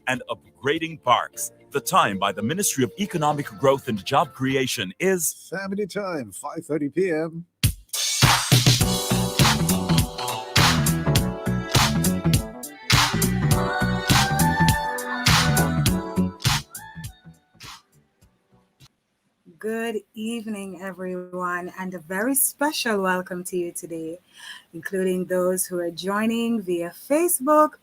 and upgrading parks. The time by the Ministry of Economic Growth and Job Creation is Family time, 5:30 p.m. Good evening, everyone, and a very special welcome to you today, including those who are joining via Facebook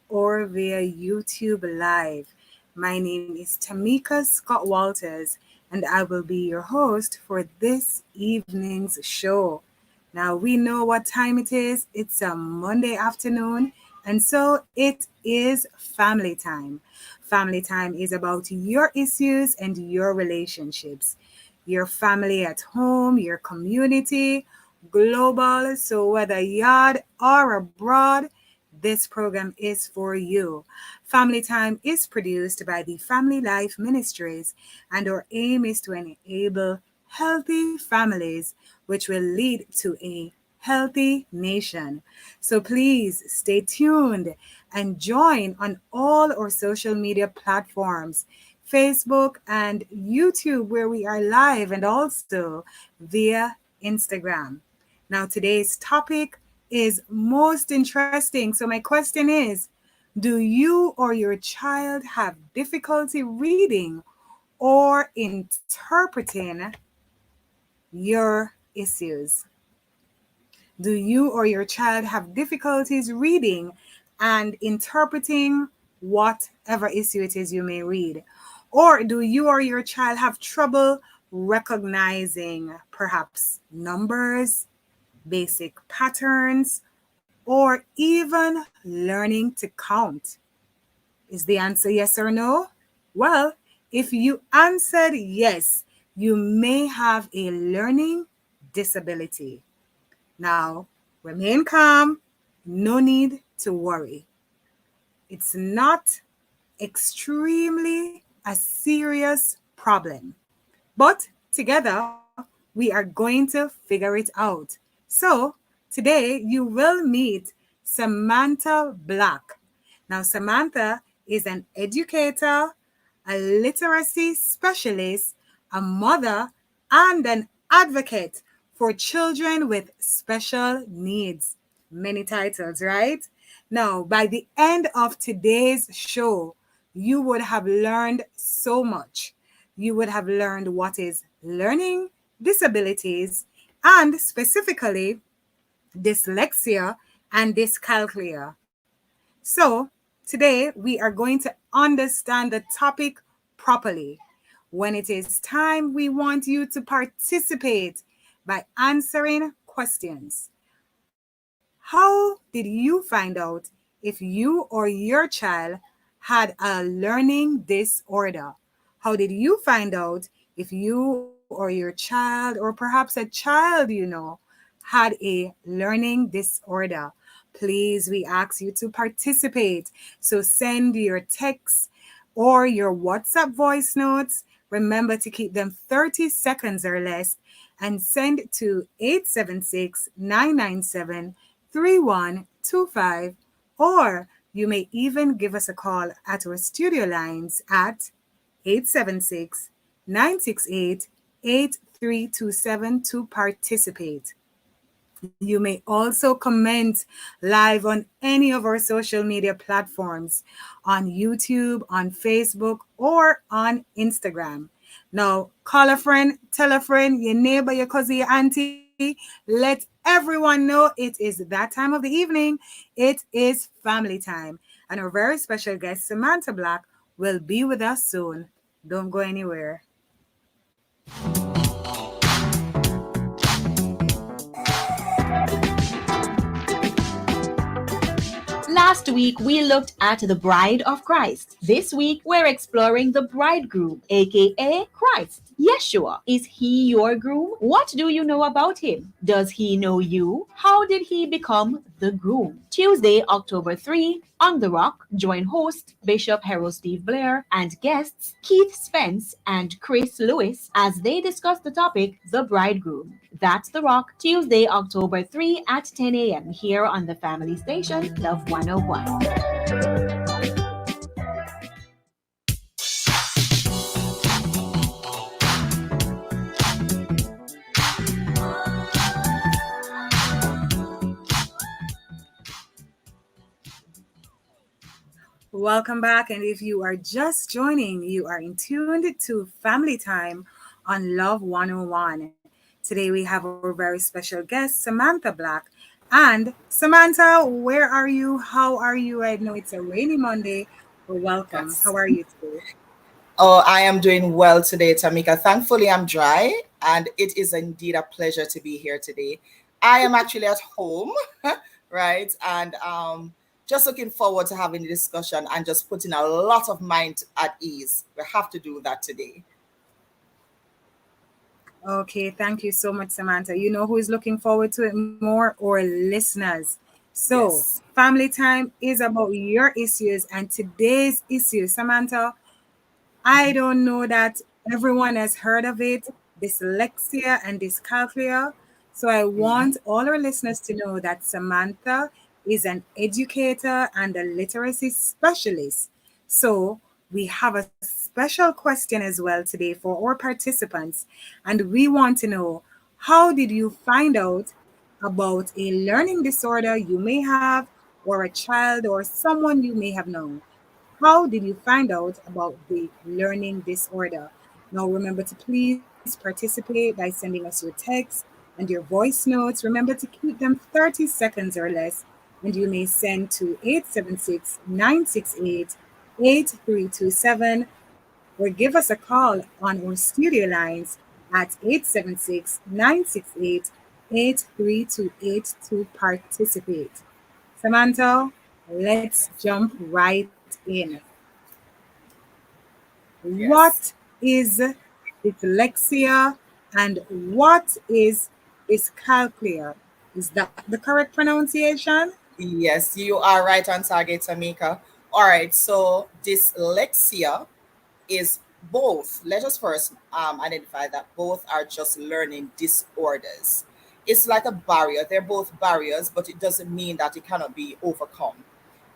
or via YouTube Live. My name is Tamika Scott Walters, and I will be your host for this evening's show. Now, we know what time it is. It's a Monday afternoon, and so it is family time. Family time is about your issues and your relationships, your family at home, your community, global. So whether yard or abroad, this program is for you. Family Time is produced by the Family Life Ministries, and our aim is to enable healthy families, which will lead to a healthy nation. So please stay tuned and join on all our social media platforms, Facebook and YouTube, where we are live, and also via Instagram. Now, today's topic is most interesting. So my question is, do you or your child have difficulty reading or interpreting your issues? Do you or your child have difficulties reading and interpreting whatever issue it is you may read? Or do you or your child have trouble recognizing perhaps numbers, basic patterns, or even learning to count? Is the answer yes or no? Well, if you answered yes, you may have a learning disability. Now, remain calm, no need to worry. It's not extremely a serious problem, but together we are going to figure it out. So today you will meet Samantha Black. Now, Samantha is an educator, a literacy specialist, a mother, and an advocate for children with special needs. Many titles, right? Now, by the end of today's show, you would have learned so much. You would have learned what is learning disabilities and specifically dyslexia and dyscalculia. So, today we are going to understand the topic properly. When it is time, we want you to participate by answering questions. How did you find out if you or your child had a learning disorder? How did you find out if you or your child, or perhaps a child had a learning disorder? Please, we ask you to participate. So send your texts or your WhatsApp voice notes. Remember to keep them 30 seconds or less and send to 876-997-3125, or you may even give us a call at our studio lines at 876-968-8327 to participate. You may also comment live on any of our social media platforms, on YouTube, on Facebook, or on Instagram. Now, call a friend, tell a friend, your neighbor, your cousin, your auntie. Let everyone know it is that time of the evening. It is family time. And our very special guest, Samantha Black, will be with us soon. Don't go anywhere. Last week, we looked at the bride of Christ. This week, we're exploring the bridegroom, aka Christ. Yeshua, is he your groom? What do you know about him? Does he know you? How did he become the groom? Tuesday, October 3, on The Rock, join host Bishop Harold Steve Blair and guests Keith Spence and Chris Lewis as they discuss the topic, the bridegroom. That's The Rock, Tuesday, October 3 at 10 a.m. here on the family station, Love 101. Welcome back. And if you are just joining, you are in tuned to Family Time on Love 101. Today we have our very special guest, Samantha Black. And Samantha, where are you? How are you? I know it's a rainy Monday, but welcome. Yes. How are you today? Oh, I am doing well today, Tamika. Thankfully, I'm dry, and it is indeed a pleasure to be here today. I am actually at home, right? And just looking forward to having the discussion and just putting a lot of mind at ease. We have to do that today. Okay, thank you so much, Samantha. You know who is looking forward to it more? Our listeners. So, Yes. family time is about your issues, and today's issue, Samantha, I don't know that everyone has heard of it, dyslexia and dyscalculia. So I Mhm. want all our listeners to know that Samantha is an educator and a literacy specialist. So we have a special question as well today for our participants, and we want to know, how did you find out about a learning disorder you may have, or a child or someone you may have known? How did you find out about the learning disorder? Now, remember to please participate by sending us your text and your voice notes. Remember to keep them 30 seconds or less, and you may send to 876-968-8327, or give us a call on our studio lines at 876-968-8328 to participate. Samantha, let's jump right in. Yes. What is dyslexia and what is dyscalculia? Is that the correct pronunciation? Yes, you are right on target, Tamika. All right. So dyslexia is both. Let us first identify that both are just learning disorders. It's like a barrier. They're both barriers, but it doesn't mean that it cannot be overcome.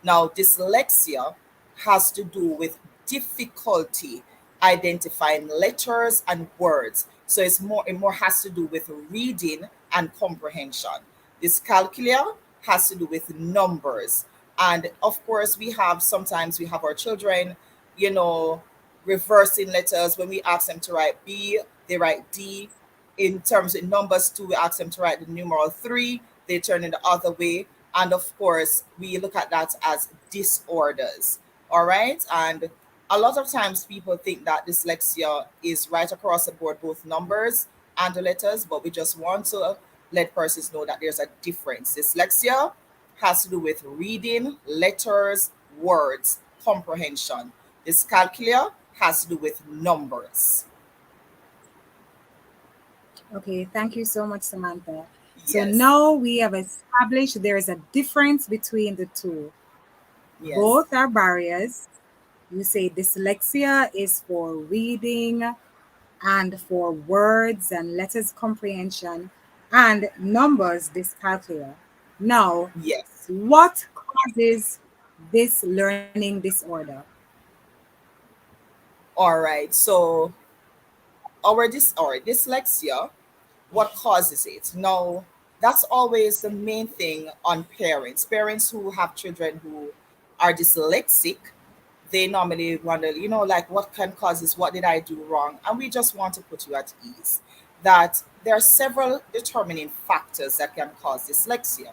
Now, dyslexia has to do with difficulty identifying letters and words. So it more has to do with reading and comprehension. Dyscalculia has to do with numbers. And of course, sometimes we have our children, you know, reversing letters. When we ask them to write B, they write D. In terms of numbers too, we ask them to write the numeral 3, they turn it the other way. And of course, we look at that as disorders. All right. And a lot of times people think that dyslexia is right across the board, both numbers and the letters, but we just want to let persons know that there's a difference. Dyslexia has to do with reading, letters, words, comprehension. Dyscalculia has to do with numbers. Okay, thank you so much, Samantha. So Yes. now we have established there is a difference between the two. Yes. Both are barriers. You say dyslexia is for reading and for words and letters comprehension, and numbers dyscalculia. Now, Yes. what causes this learning disorder? All right. So our dyslexia, what causes it? Now, that's always the main thing on parents. Parents who have children who are dyslexic, they normally wonder, like what can cause this? What did I do wrong? And we just want to put you at ease that there are several determining factors that can cause dyslexia.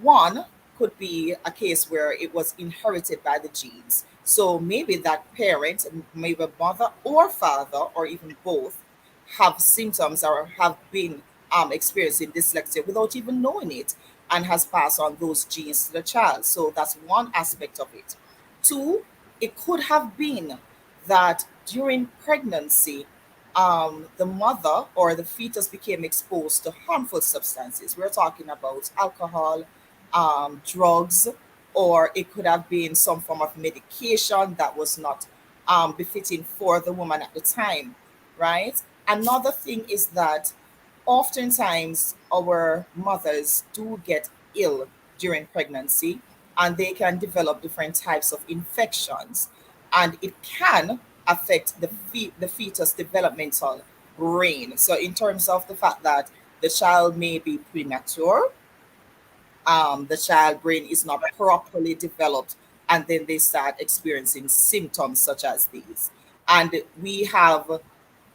One could be a case where it was inherited by the genes. So maybe that parent, maybe mother or father, or even both, have symptoms or have been experiencing dyslexia without even knowing it and has passed on those genes to the child. So that's one aspect of it. Two, it could have been that during pregnancy, the mother or the fetus became exposed to harmful substances. We're talking about alcohol, drugs, or it could have been some form of medication that was not befitting for the woman at the time, right? Another thing is that oftentimes our mothers do get ill during pregnancy and they can develop different types of infections and it can affect the fetus developmental brain. So in terms of the fact that the child may be premature, the child brain is not properly developed and then they start experiencing symptoms such as these. And we have,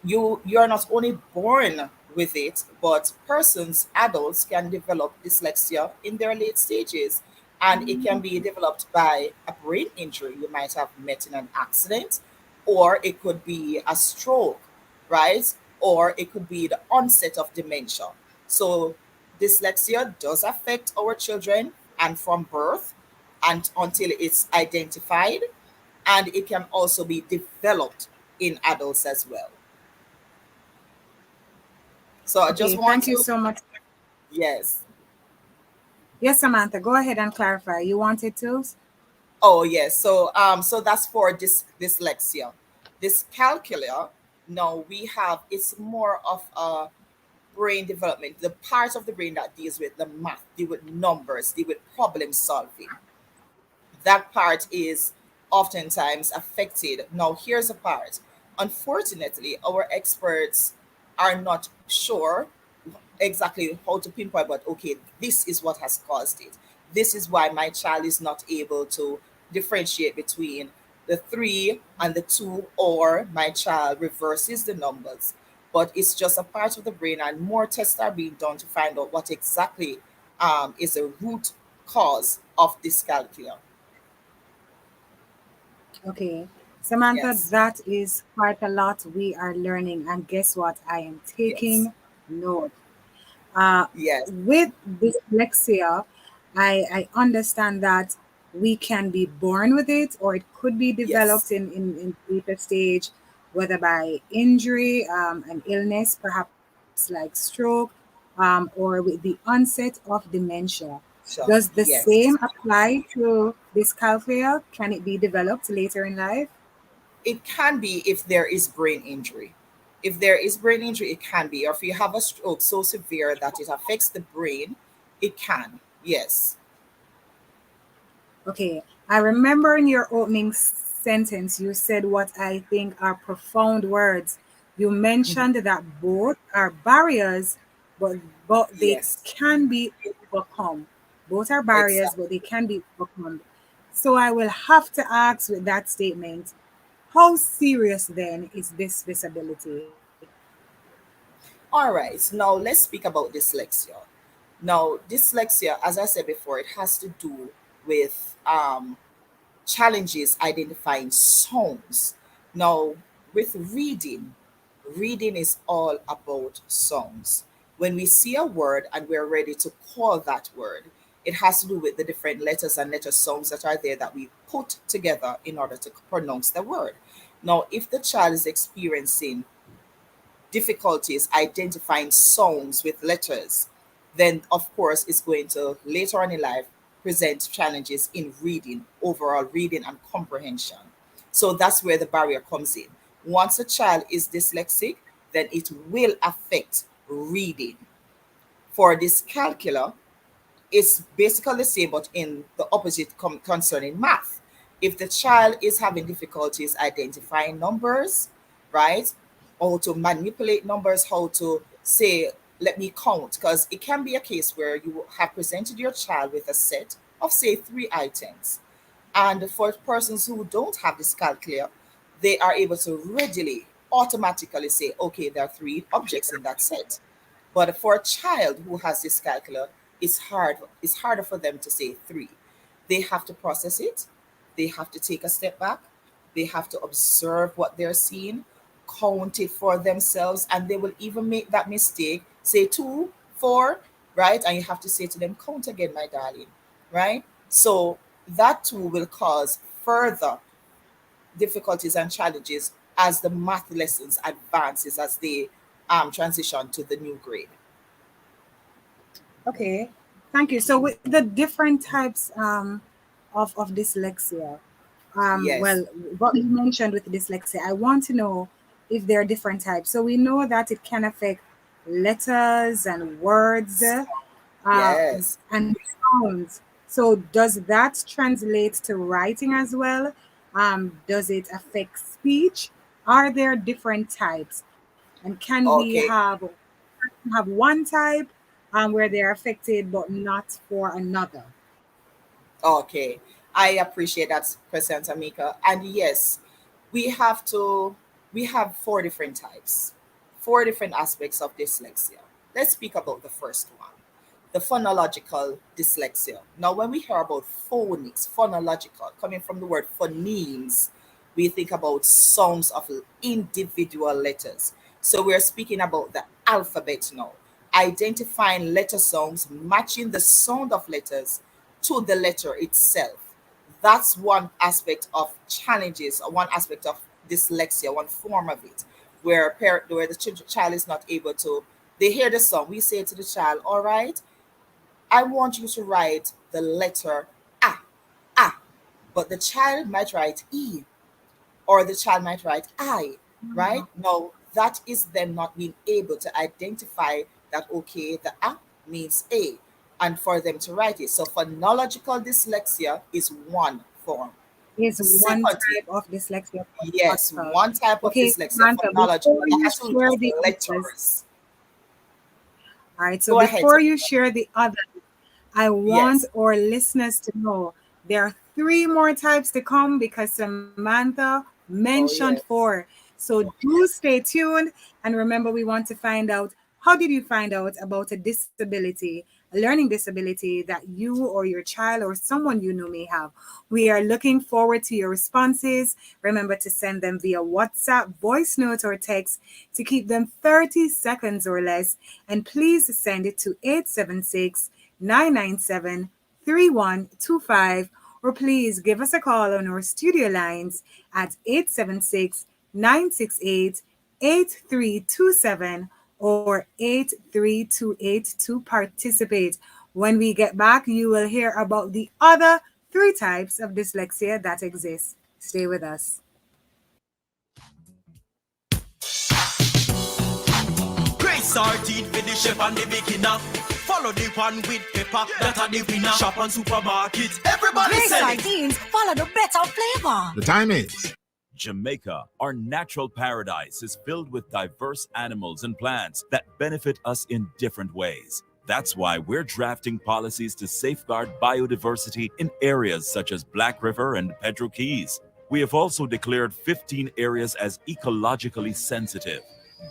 you're not only born with it, but persons, adults, can develop dyslexia in their late stages, and it can be developed by a brain injury you might have met in an accident, or it could be a stroke, right? Or it could be the onset of dementia. So dyslexia does affect our children, and from birth and until it's identified, and it can also be developed in adults as well. So I just Okay, want thank you to, so much. yes. Yes, Samantha, go ahead and clarify. You wanted to? Oh yes. So that's for dyslexia. Dyscalculia, no, we have, it's more of a brain development, the part of the brain that deals with the math, deal with numbers, deal with problem solving. That part is oftentimes affected. Now, here's a part. Unfortunately, our experts are not sure exactly how to pinpoint, but okay, this is what has caused it. This is why my child is not able to differentiate between the three and the two, or my child reverses the numbers. But it's just a part of the brain, and more tests are being done to find out what exactly is the root cause of dyscalculia. Okay. Samantha, Yes, that is quite a lot we are learning. And guess what? I am yes, taking note. Uh, yes, with dyslexia, I understand that we can be born with it, or it could be yes. developed in later stage, whether by injury, an illness, perhaps like stroke, or with the onset of dementia. Does Sure. the same Yes. apply to dyscalculia? Can it be developed later in life? It can be if there is brain injury. If there is brain injury, it can be. Or if you have a stroke so severe that it affects the brain, it can. Yes. Okay, I remember in your opening sentence, you said what I think are profound words. You Mhm. mentioned that both are barriers, but they Yes. can be overcome. Both are barriers, but Exactly. they can be overcome. So I will have to ask with that statement, how serious then is this disability? All right. Now let's speak about dyslexia. Now, dyslexia, as I said before, it has to do with challenges identifying sounds. Now, with reading, reading is all about sounds. When we see a word and we're ready to call that word, it has to do with the different letters and letter sounds that are there that we put together in order to pronounce the word. Now, if the child is experiencing difficulties identifying sounds with letters, then of course it's going to later on in life present challenges in reading, overall reading and comprehension. So that's where the barrier comes in. Once a child is dyslexic, then it will affect reading. For dyscalculia, it's basically the same, but in the opposite concerning math. If the child is having difficulties identifying numbers, right, or to manipulate numbers, how to say, let me count, because it can be a case where you have presented your child with a set of, say, three items. And for persons who don't have dyscalculia, they are able to readily, automatically say, okay, there are three objects in that set. But for a child who has dyscalculia, it's harder for them to say three. They have to process it, they have to take a step back, they have to observe what they're seeing, count it for themselves, and they will even make that mistake, say two, four, right? And you have to say to them, count again, my darling, right? So that too will cause further difficulties and challenges as the math lessons advances, as they transition to the new grade. Okay, thank you. So with the different types of dyslexia, Yes, well, what you mentioned with dyslexia, I want to know if there are different types. So we know that it can affect letters and words yes. and sounds. So does that translate to writing as well? Does it affect speech? Are there different types? And can we Okay, have one type where they're affected but not for another? okay. I appreciate that, President Tamika. And yes, we have to we have four different types, four different aspects of dyslexia. Let's speak about the first one, the phonological dyslexia. Now, when we hear about phonics, phonological, coming from the word phonemes, we think about sounds of individual letters. So we're speaking about the alphabet now, identifying letter sounds, matching the sound of letters to the letter itself. That's one aspect of challenges, or one aspect of dyslexia, one form of it, where where the child is not able to. They hear the song. We say to the child, "All right, I want you to write the letter A, A," but the child might write E, or the child might write I, right? No, that is them not being able to identify that, okay, the A means A, and for them to write it. So phonological dyslexia is one form. Is one Second thing, type of dyslexia yes, phonological. one type of Okay, dyslexia, Samantha, phonological, before that you has to do share with the others, letters. all right, so Go ahead, before you Tamika. share the others, I want Yes. our listeners to know there are three more types to come because Samantha Oh, mentioned yes. four. So do stay tuned. And remember, we want to find out how did you find out about a disability, a learning disability that you or your child or someone you know may have. We are looking forward to your responses. Remember to send them via WhatsApp, voice note, or text to keep them 30 seconds or less. And please send it to 876 997 3125, or please give us a call on our studio lines at 876 968 8327 or 83282 to participate. When we get back, you will hear about the other three types of dyslexia that exist. Stay with us. Grace our teeth with the chef and the beginner. Follow the one with pepper, that are the winner. Shop on supermarket, everybody Grace sell it. sardines follow the better flavor. The time is Jamaica, our natural paradise, is filled with diverse animals and plants that benefit us in different ways. That's why we're drafting policies to safeguard biodiversity in areas such as Black River and Pedro Keys. We have also declared 15 areas as ecologically sensitive.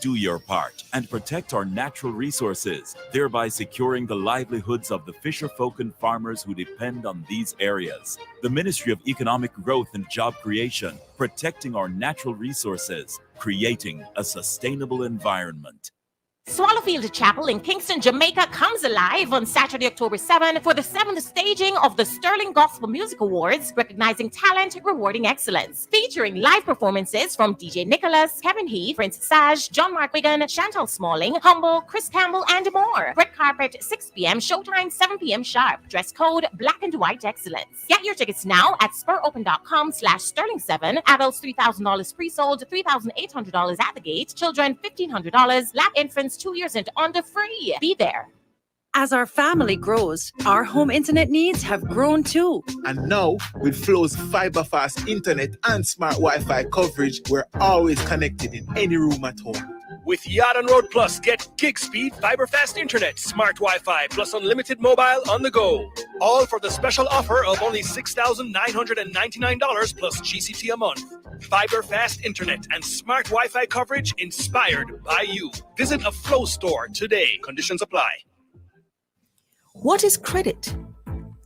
Do your part and protect our natural resources, thereby securing the livelihoods of the fisherfolk and farmers who depend on these areas. The Ministry of Economic Growth and Job Creation, protecting our natural resources, creating a sustainable environment. Swallowfield Chapel in Kingston, Jamaica comes alive on Saturday, October 7 for the 7th staging of the Sterling Gospel Music Awards, recognizing talent, rewarding excellence. Featuring live performances from DJ Nicholas, Kevin Heath, Prince Sage, John Mark Wigan, Chantal Smalling, Humble, Chris Campbell, and more. Red carpet, 6 p.m., showtime, 7 p.m. sharp. Dress code, black and white excellence. Get your tickets now at spuropen.com/Sterling7. Adults, $3,000 pre-sold, $3,800 at the gate. Children, $1,500. Lap infants, 2 years and under free. Be there. As our family grows, our home internet needs have grown too. And now, with Flow's fiber fast internet and smart Wi-Fi coverage, we're always connected in any room at home. With Yacht and Road Plus, get gig speed, fiber fast internet, smart Wi-Fi, plus unlimited mobile on the go. All for the special offer of only $6,999 plus GCT a month. Fiber fast internet and smart Wi-Fi coverage inspired by you. Visit a Flow store today. Conditions apply. What is credit?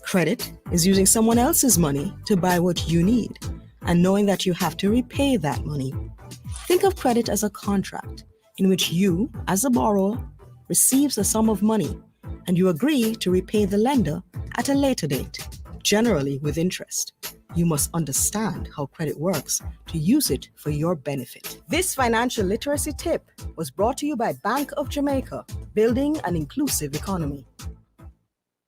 Credit is using someone else's money to buy what you need and knowing that you have to repay that money. Think of credit as a contract in which you, as a borrower, receives a sum of money and you agree to repay the lender at a later date, generally with interest. You must understand how credit works to use it for your benefit. This financial literacy tip was brought to you by Bank of Jamaica, building an inclusive economy.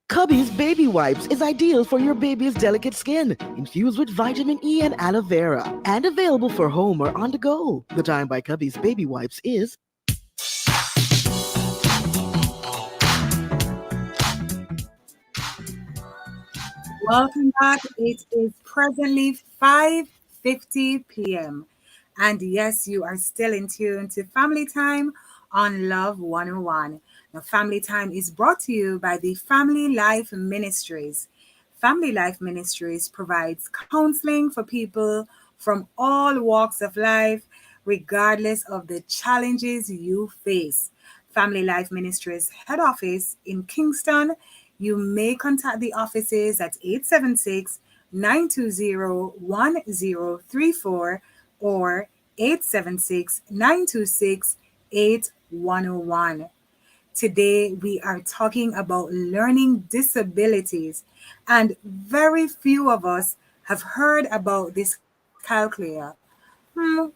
Cubby's Baby Wipes is ideal for your baby's delicate skin, infused with vitamin E and aloe vera, and available for home or on the go. The time by Cubby's Baby Wipes is Welcome back. It is presently 5:50 p.m. And yes, you are still in tune to Family Time on Love 101. Now, Family Time is brought to you by the Family Life Ministries. Family Life Ministries provides counseling for people from all walks of life, regardless of the challenges you face. Family Life Ministries head office in Kingston. You may contact the offices at 876 920 1034 or 876 926 8101. Today, we are talking about learning disabilities, and very few of us have heard about dyscalculia.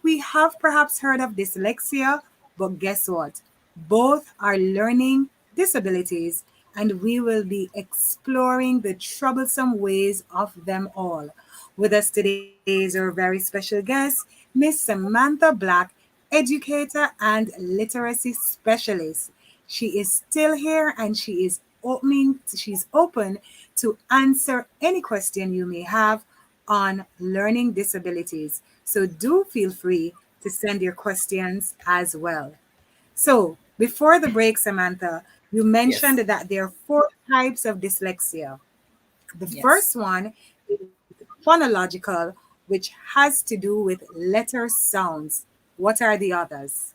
We have perhaps heard of dyslexia, but guess what? Both are learning disabilities, and we will be exploring the troublesome ways of them all. With us today is our very special guest, Miss Samantha Black, educator and literacy specialist. She is still here and she's open to answer any question you may have on learning disabilities. So do feel free to send your questions as well. So before the break, Samantha, you mentioned Yes. that there are four types of dyslexia. The Yes. first one is phonological, which has to do with letter sounds. What are the others?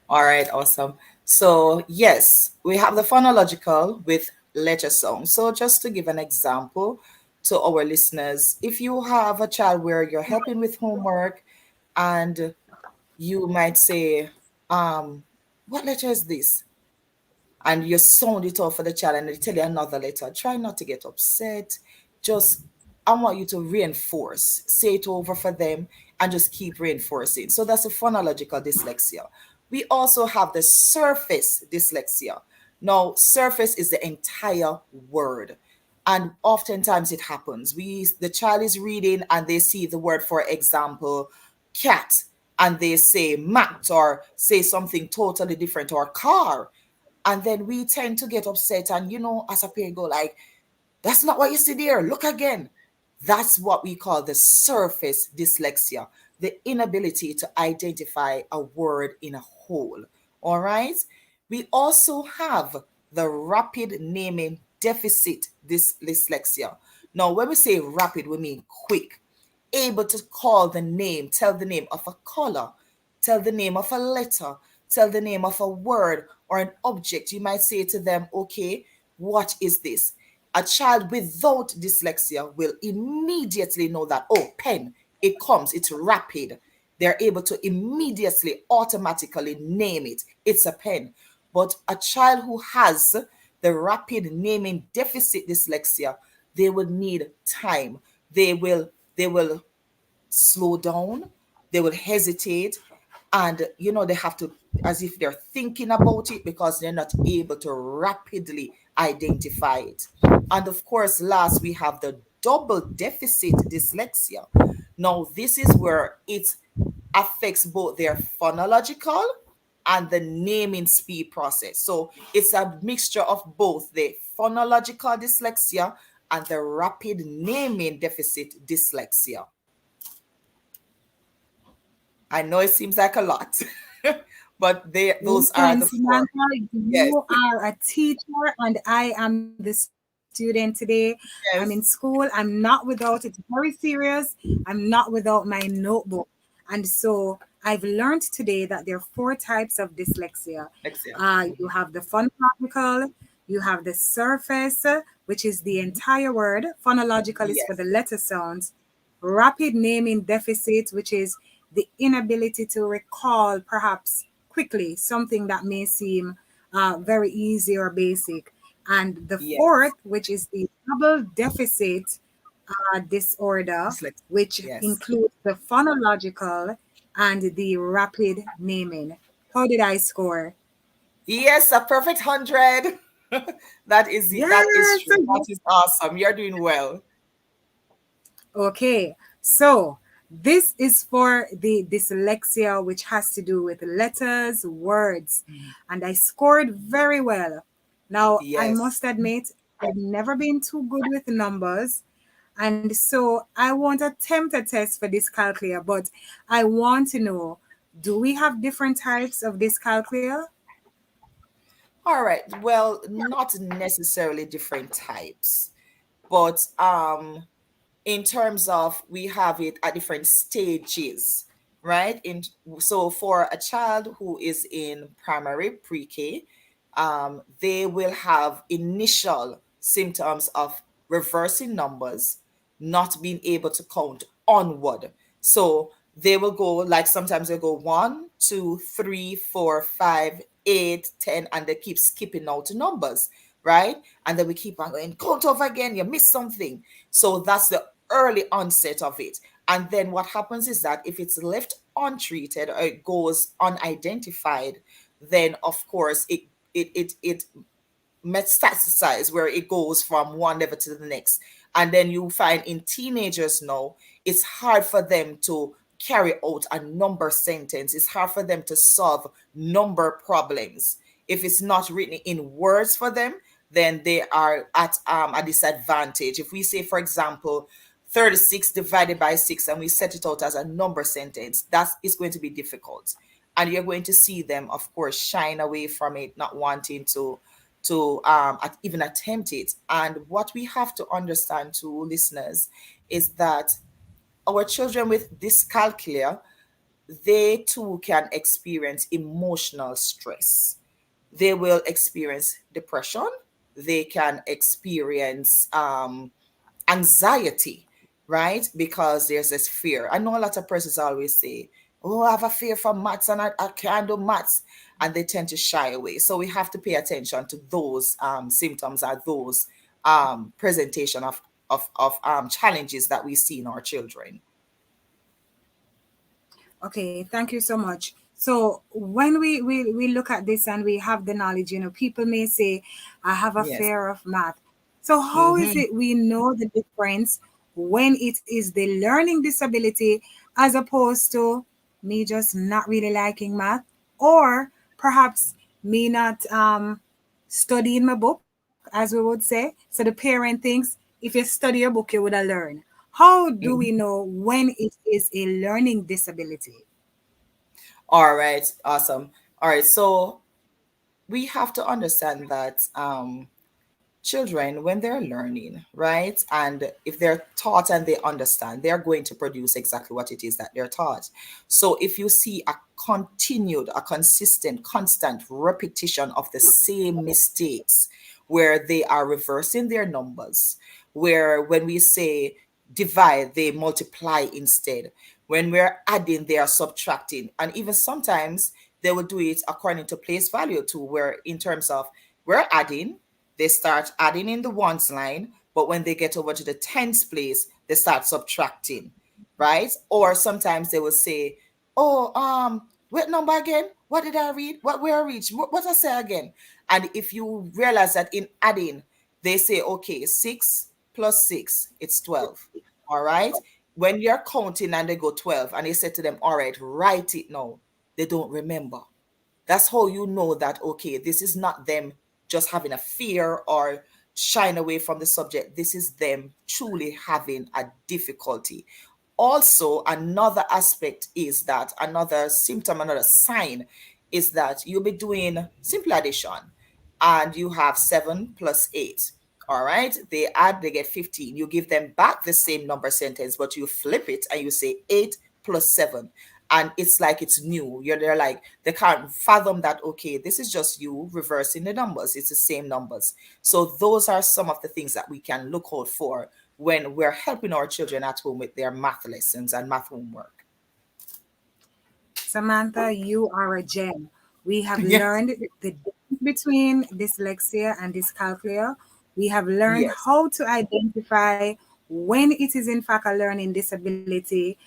All right, awesome. So, yes, we have the phonological with letter sound. So, just to give an example to our listeners, if you have a child where you're helping with homework and you might say, what letter is this? And you sound it out for the child and they tell you another letter, try not to get upset. Just, I want you to reinforce, say it over for them, and just keep reinforcing. So that's a phonological dyslexia. We also have the surface dyslexia. Now, surface is the entire word. And oftentimes it happens. The child is reading and they see the word, for example, cat, and they say mat or say something totally different, or car, and then we tend to get upset and, as a parent, go like, that's not what you see there, look again. That's what we call the surface dyslexia, the inability to identify a word in a whole. All right. We also have the rapid naming deficit dyslexia. Now, when we say rapid, we mean quick, able to call the name, tell the name of a color, tell the name of a letter, tell the name of a word or an object. You might say to them, okay, what is this? A child without dyslexia will immediately know that, oh, pen, it comes, it's rapid. They're able to immediately, automatically name it. It's a pen. But a child who has the rapid naming deficit dyslexia, they will need time. They will slow down, they will hesitate, and they have to, as if they're thinking about it, because they're not able to rapidly identify it. And of course, last, we have the double deficit dyslexia. Now, this is where it affects both their phonological and the naming speed process. So it's a mixture of both the phonological dyslexia and the rapid naming deficit dyslexia. I know it seems like a lot, but those are Listen, the four. Samantha, Yes, you are a teacher and I am the student today. I'm in school. yes, I'm not without, it's very serious. I'm not without my notebook. And so I've learned today that there are four types of dyslexia. dyslexia. You have the phonological, you have the surface, which is the entire word. Phonological is for Yes, the letter sounds. Rapid naming deficit, which is the inability to recall perhaps quickly something that may seem very easy or basic. And the yes, fourth, which is the double deficit disorder, dyslexia. which Yes, includes the phonological and the rapid naming. How did I score? yes, a perfect 100. That is Yes. true. That is awesome. You're doing well. Okay, so this is for the dyslexia, which has to do with letters, words, and I scored very well. Now, I Yes. must admit, I've never been too good with numbers, and so I won't attempt a test for dyscalculia, but I want to know, do we have different types of dyscalculia? All right. Well, not necessarily different types. but in terms of we have it at different stages, right? In so for a child who is in primary pre-K, they will have initial symptoms of reversing numbers, not being able to count onward. So they will go like sometimes they go 1, 2, 3, 4, 5, 8, 10, and they keep skipping out to numbers, right? And then we keep on going, count over again, you missed something. So that's the early onset of it. And then what happens is that if it's left untreated or it goes unidentified, then of course it metastasize where it goes from one level to the next. And then you find in teenagers now, it's hard for them to carry out a number sentence. It's hard for them to solve number problems. If it's not written in words for them, then they are at a disadvantage. If we say, for example, 36 divided by 6, and we set it out as a number sentence, that is going to be difficult. And you're going to see them, of course, shine away from it, not wanting to even attempt it. And what we have to understand to listeners is that our children with dyscalculia, they too can experience emotional stress. They will experience depression. They can experience anxiety, right? Because there's this fear. I know a lot of persons always say, oh, I have a fear for maths and I can't do maths. And they tend to shy away. So we have to pay attention to those symptoms or those presentation of challenges that we see in our children. Okay, thank you so much. So when we look at this and we have the knowledge, people may say, I have a Yes. fear of math. So how is it we know the difference when it is the learning disability as opposed to me just not really liking math, or perhaps me not studying my book, as we would say? So the parent thinks if you study your book, you would have learned. How do we Mhm. know when it is a learning disability? All right, awesome. All right, so we have to understand that children, when they're learning, right, and if they're taught and they understand, they're going to produce exactly what it is that they're taught. So if you see a consistent, constant repetition of the same mistakes, where they are reversing their numbers, where when we say divide, they multiply instead, when we're adding, they are subtracting, and even sometimes they will do it according to place value too, where in terms of we're adding, they start adding in the ones line, but when they get over to the tens place, they start subtracting, right? Or sometimes they will say, "Oh, what number again? What did I read? What where I reach? What I say again?" And if you realize that in adding, they say, "Okay, 6 plus 6, it's 12." All right. When you're counting and they go 12, and they say to them, "All right, write it now," they don't remember. That's how you know that, okay, this is not them just having a fear or shying away from the subject. This is them truly having a difficulty. Also, another aspect is that another symptom, another sign is that you'll be doing simple addition and you have 7 plus 8. All right, they add, they get 15. You give them back the same number sentence, but you flip it and you say 8 plus 7. And it's like it's new. They're like, they can't fathom that, okay, this is just you reversing the numbers. It's the same numbers. So those are some of the things that we can look out for when we're helping our children at home with their math lessons and math homework. Samantha, you are a gem. We have Yes. learned the difference between dyslexia and dyscalculia. We have learned Yes. how to identify when it is in fact a learning disability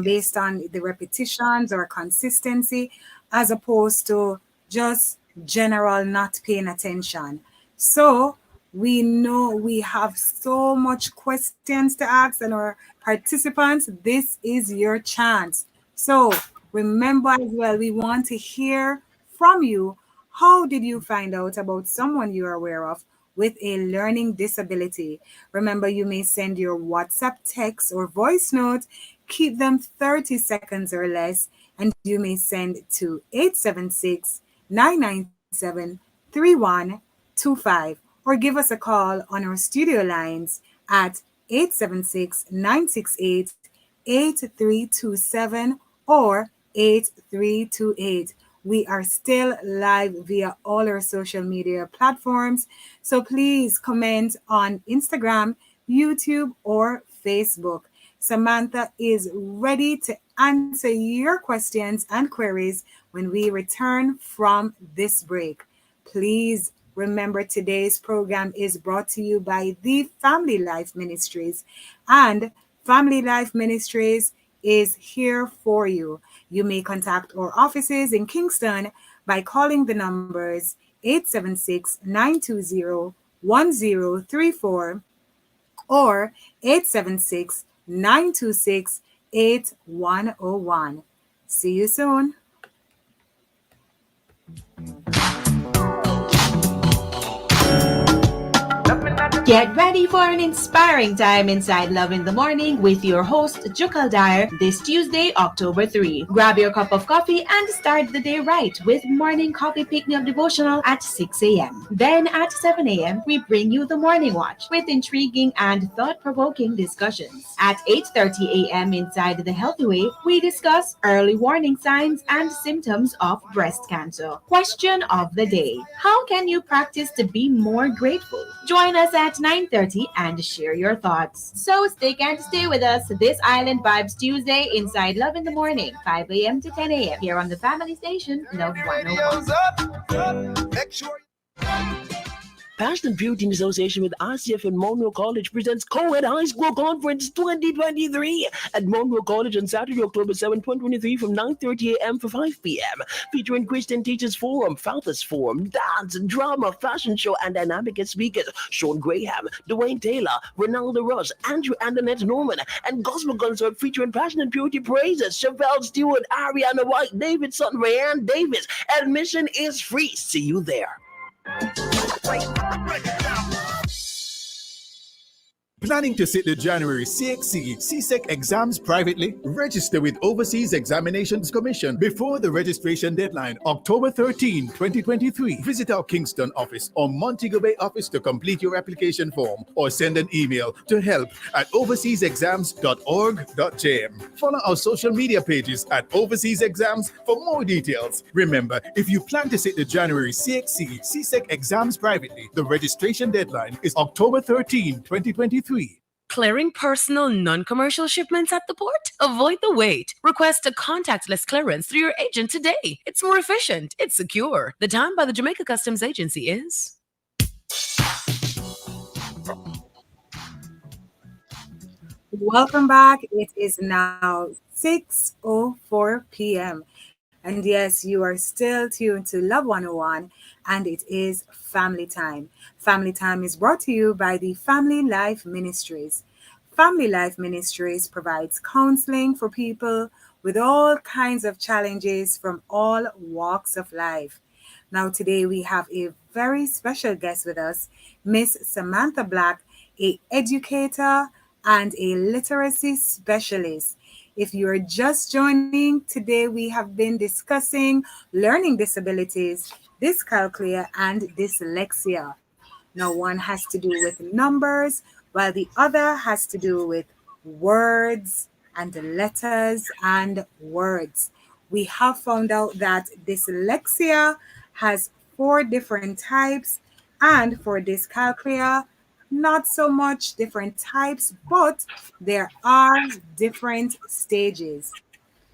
based Yes. on the repetitions or consistency, as opposed to just general not paying attention. So we know we have so much questions to ask, and our participants, this is your chance. So remember as well, we want to hear from you. How did you find out about someone you are aware of with a learning disability? Remember, you may send your WhatsApp text or voice note. Keep them 30 seconds or less, and you may send to 876-997-3125, or give us a call on our studio lines at 876-968-8327 or 8328. We are still live via all our social media platforms. So please comment on Instagram, YouTube, or Facebook. Samantha is ready to answer your questions and queries when we return from this break. Please remember today's program is brought to you by the Family Life Ministries, and Family Life Ministries is here for you. You may contact our offices in Kingston by calling the numbers 876-920-1034 or 876-926-8101. See you soon. Get ready for an inspiring time inside Love in the Morning with your host, Jukal Dyer, this Tuesday, October 3. Grab your cup of coffee and start the day right with Morning Coffee Pick-Me-Up Devotional at 6 a.m. Then at 7 a.m., we bring you the Morning Watch with intriguing and thought-provoking discussions. At 8:30 a.m. inside The Healthy Way, we discuss early warning signs and symptoms of breast cancer. Question of the day: how can you practice to be more grateful? Join us at 9:30 and share your thoughts. So stick and stay with us this Island Vibes Tuesday inside Love in the Morning, 5 a.m. to 10 a.m. here on the family station, Love 101. Make sure Passion and Beauty in association with RCF and Monroe College presents Co-Ed High School Conference 2023 at Monroe College on Saturday, October 7, 2023 from 9:30 a.m. to 5 p.m. Featuring Christian Teachers Forum, Fathers Forum, dance, drama, fashion show, and dynamic guest speakers Sean Graham, Dwayne Taylor, Ronaldo Rush, Andrew Antoinette Norman, and gospel concert featuring Passion and Beauty praises Chevelle Stewart, Ariana White, David Sutton, Rayanne Davis. Admission is free. See you there. Planning to sit the January CXC CSEC exams privately? Register with Overseas Examinations Commission before the registration deadline, October 13, 2023. Visit our Kingston office or Montego Bay office to complete your application form or send an email to help@overseasexams.org.jm. Follow our social media pages at Overseas Exams for more details. Remember, if you plan to sit the January CXC CSEC exams privately, the registration deadline is October 13, 2023. Clearing personal non-commercial shipments at the port? Avoid the wait. Request a contactless clearance through your agent today. It's more efficient. It's secure. The time by the Jamaica Customs Agency is... Welcome back. It is now 6:04 p.m. And yes, you are still tuned to Love 101, and it is Family Time. Family Time is brought to you by the Family Life Ministries. Family Life Ministries provides counseling for people with all kinds of challenges from all walks of life. Now, today we have a very special guest with us, Miss Samantha Black, an educator and a literacy specialist. If you are just joining, today we have been discussing learning disabilities, dyscalculia, and dyslexia. Now, one has to do with numbers, while the other has to do with words and letters and words. We have found out that dyslexia has 4 different types, and for dyscalculia, not so much different types, but there are different stages.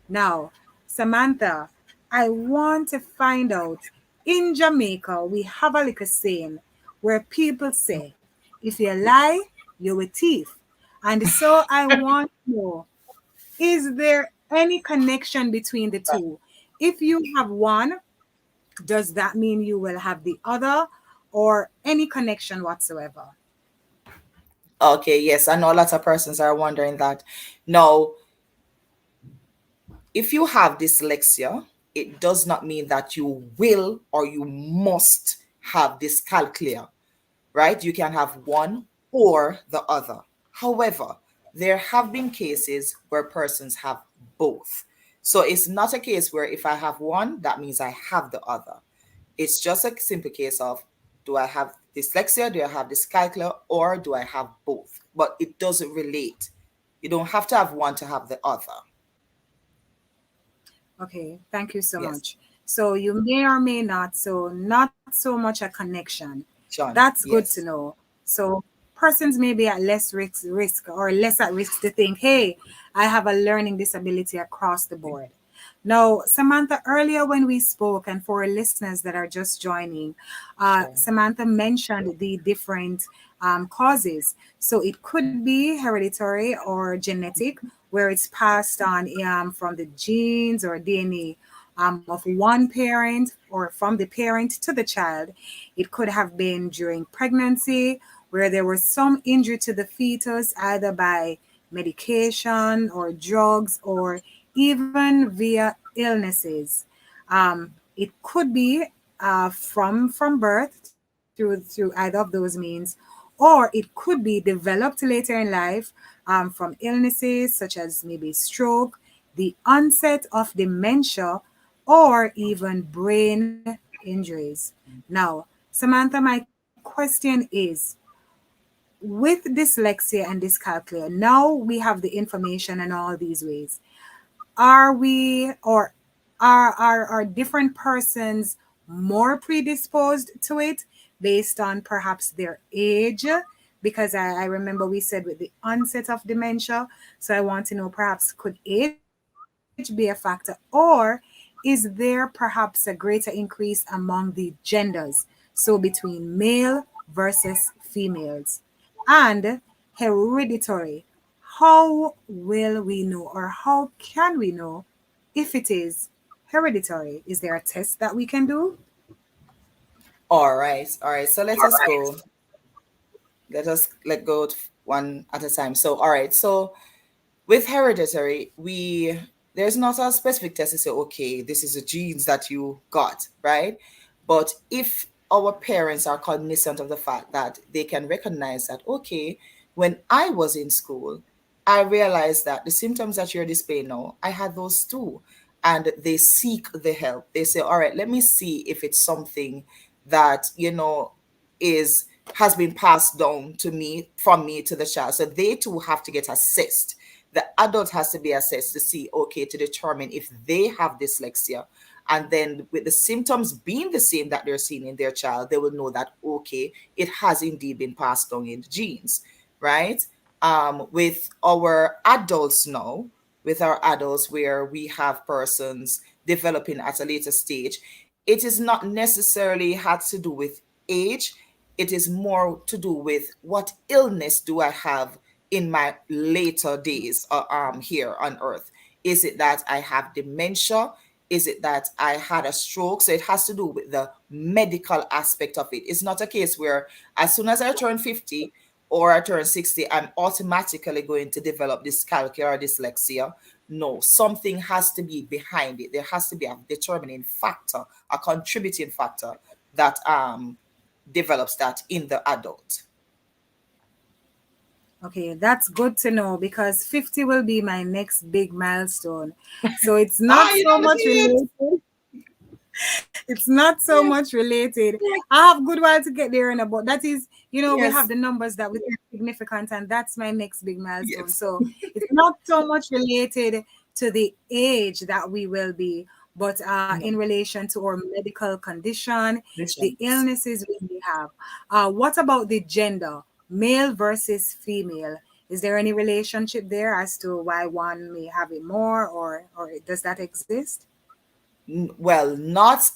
Now, Samantha, I want to find out, in Jamaica, we have a little saying where people say, if you lie, you're a thief. And so I want to know, is there any connection between the two? If you have one, does that mean you will have the other, or any connection whatsoever? Okay, yes, I know lots of persons are wondering that. Now, if you have dyslexia, it does not mean that you will or you must have dyscalculia, right? You can have one or the other. However, there have been cases where persons have both. So it's not a case where if I have one, that means I have the other. It's just a simple case of, do I have dyslexia? Do I have dyscalculia? Or do I have both? But it doesn't relate. You don't have to have one to have the other. Okay, thank you so Yes, much. So you may or may not, so not so much a connection. John. That's good to Yes. know. So persons may be at less risk or less at risk to think, hey, I have a learning disability across the board. Now, Samantha, earlier when we spoke, and for our listeners that are just joining, Sure. Samantha mentioned the different causes. So it could be hereditary or genetic, where it's passed on from the genes or DNA of one parent or from the parent to the child. It could have been during pregnancy, where there was some injury to the fetus, either by medication or drugs or even via illnesses. It could be from birth through either of those means, or it could be developed later in life from illnesses such as maybe stroke, the onset of dementia, or even brain injuries. Now, Samantha, my question is, with dyslexia and dyscalculia, now we have the information and all these ways. Are we or are different persons more predisposed to it based on perhaps their age? Because I remember we said with the onset of dementia. So I want to know, perhaps could age be a factor, or is there perhaps a greater increase among the genders? So between male versus females. And hereditary. How will we know, or how can we know if it is hereditary? Is there a test that we can do? All right. All right. So let us go. Let go one at a time. So, all right. So with hereditary, we there's not a specific test to say, okay, this is the genes that you got, right? But if our parents are cognizant of the fact that they can recognize that, okay, when I was in school, I realized that the symptoms that you're displaying now, I had those too. And they seek the help. They say, all right, let me see if it's something that, is has been passed down to me from me to the child. So they too have to get assessed. The adult has to be assessed to see, okay, to determine if they have dyslexia. And then with the symptoms being the same that they're seeing in their child, they will know that, okay, it has indeed been passed down in the genes, right? With our adults now, with our adults where we have persons developing at a later stage, it is not necessarily had to do with age. It is more to do with what illness do I have in my later days here on earth. Is it that I have dementia? Is it that I had a stroke? So it has to do with the medical aspect of it. It's not a case where as soon as I turn 50 or I turn 60, I'm automatically going to develop dyscalculia or dyslexia. No, something has to be behind it. There has to be a determining factor, a contributing factor that develops that in the adult. Okay, that's good to know, because 50 will be my next big milestone. So it's not You so don't much see it. related. It's not so much related. I have good while to get there, and about that is, we have Yes. the numbers that we think are significant, and that's my next big milestone. Yes. So it's not so much related to the age that we will be, but in No. relation to our medical condition, the Conditions. illnesses we may have. What about the gender, male versus female? Is there any relationship there as to why one may have it more, or does that exist? Well, not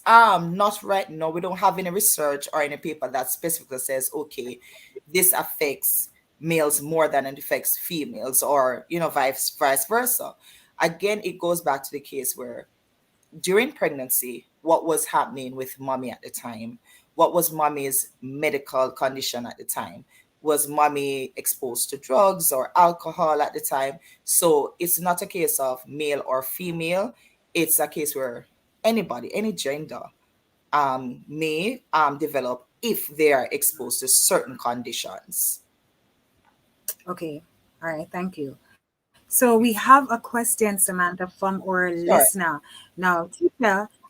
right now. We don't have any research or any paper that specifically says, okay, this affects males more than it affects females, or vice versa. Again, it goes back to the case where during pregnancy, what was happening with mommy at the time? What was mommy's medical condition at the time? Was mommy exposed to drugs or alcohol at the time? So it's not a case of male or female. It's a case where anybody, any gender, may develop if they are exposed to certain conditions. Okay. All right. Thank you. So we have a question, Samantha, from our Sure. listener. Now,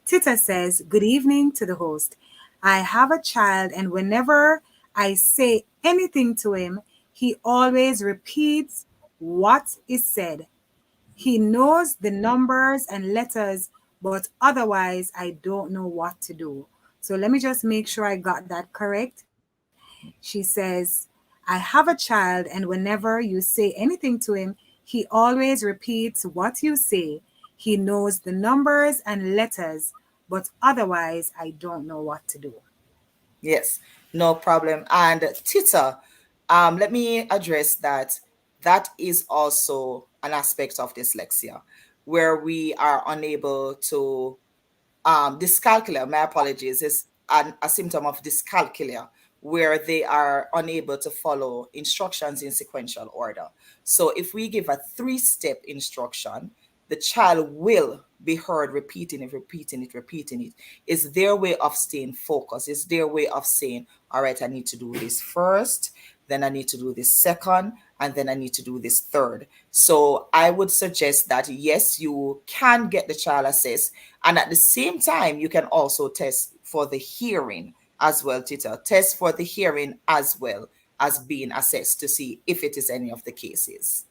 Tita says, good evening to the host. I have a child, and whenever I say anything to him, he always repeats what is said. He knows the numbers and letters, but otherwise, I don't know what to do. So let me just make sure I got that correct. She says, I have a child, and whenever you say anything to him, he always repeats what you say. He knows the numbers and letters, but otherwise, I don't know what to do. Yes, no problem. And Tita, let me address that. That is also an aspect of dyslexia where we are unable to dyscalculia, my apologies, is a symptom of dyscalculia where they are unable to follow instructions in sequential order. So if we give a three-step instruction, the child will be heard repeating it, repeating it, repeating it. It's their way of staying focused. It's their way of saying, all right, I need to do this first, then I need to do this second, and then I need to do this third. So I would suggest that yes, you can get the child assessed, and at the same time, you can also test for the hearing as well, Tita. Test for the hearing as well as being assessed to see if it is any of the cases.